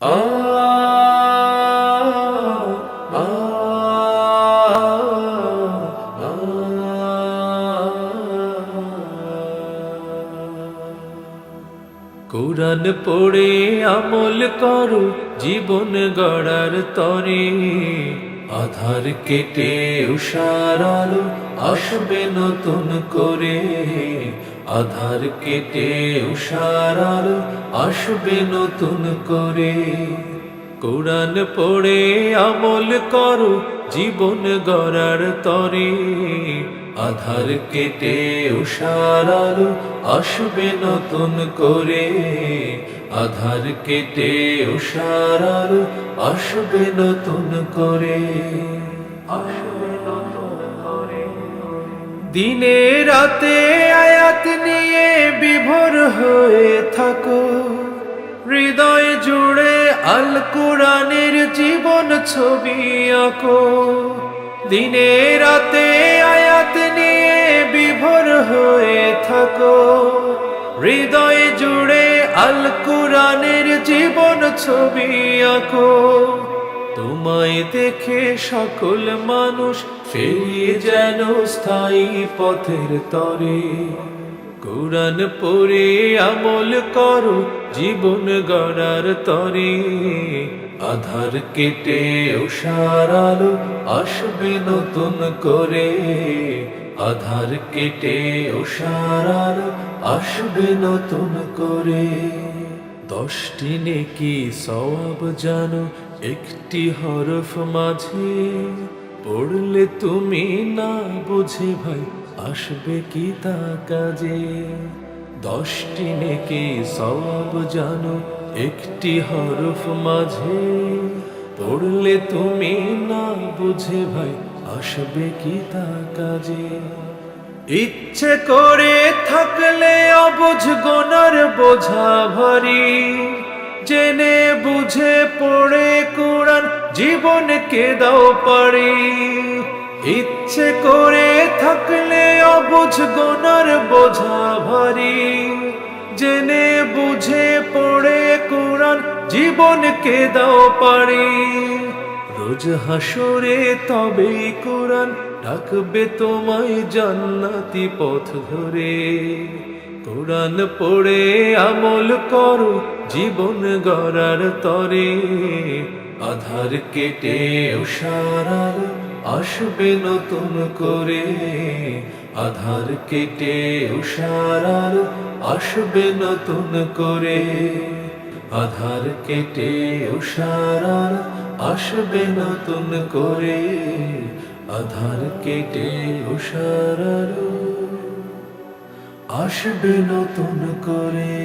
আ আ কুরআন পড়ে আমল করো জীবন গড়ার তরে, আধার কেটে উষার আলো আসবে নতুন করে। আধার কেটে উষার আলো আসবে নতুন করে। কুরআন পড়ে আমল করো জীবন গড়ার তরে, আধার কেটে উষার আলো আসবে নতুন করে। আধার কেটে উষার আলো আসবে নতুন করে। দিনে রাতে আয়াত নিয়ে বিভোর হয়ে থাকো, হৃদয় জুড়ে আল কুরআনের জীবন ছবি আঁকো। দিনে রাতে আয়াত নিয়ে বিভোর হয়ে থাকো, হৃদয় জুড়ে আল কুরআনের জীবন ছবি আঁকো। তোমায় দেখে সকল মানুষ ফিরে যেন স্থায়ী পথের তরে। কুরআন পড়ে আমল করো জীবন গড়ার তরে, আধার কেটে উষার আলো আসবে নতুন করে। আধার কেটে উষার আলো আসবে নতুন করে। 10টি নেকি সওয়াব জানো একটি হরফ মাঝে, পড়লে তুমি না বুঝে ভাই আসবে কি তা কাজে। 10টি নেকি সওয়াব জানো একটি হরফ মাঝে, পড়লে তুমি না বুঝে ভাই আসবে কি তা কাজে। ইচ্ছে করে থাকলে অবুঝ গোনার বোঝা ভারী, জেনে বুঝে পড়ে কুরআন জীবনকে দাও পারি। ইচ্ছে করে থাকলে অবুঝ গোনার বোঝা ভারী, জেনে বুঝে পড়ে কুরআন জীবনকে দাও পারি। রোজ হাসরে তবেই কুরআন ডাকবে তোমায় জান্নাতি পথ ধরে। কুরআন পড়ে আমল করো জীবন গড়ার তরে, আধার কেটে উষার আলো আসবে নতুন করে। আধার কেটে উষার আলো আসবে নতুন করে। আধার কেটে উষার আলো আসবে নতুন করে। আধার কেটে উষার আলো আসবে নতুন করে।